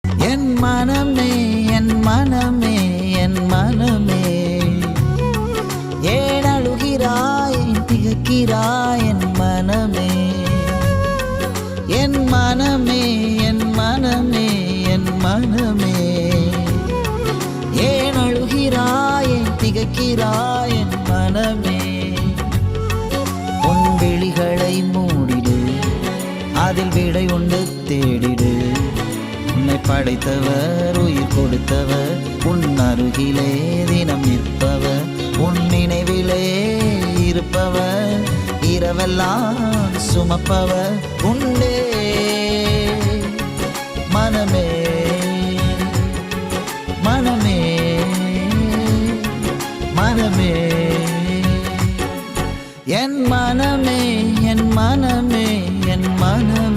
என் மனமே என் மனமே என் மனமே ஏன் அழுகிறாய் திகைக்கிறாய் என் மனமே என் மனமே என் மனமே என் மனமே ஏன் அழுகிறாய் திகைக்கிறாய் என் மனமே உன் விழிகளை மூடிடு அதில் விடை உண்டு தேடிடு உன்னை படைத்தவர் உயிர் கொடுத்தவர் உன் அருகிலே தினம் நிற்பவர் உன் நினைவிலே இருப்பவர் இரவெல்லாம் சுமப்பவர் உண்டே மனமே மனமே மனமே என் மனமே என் மனமே என் மனமே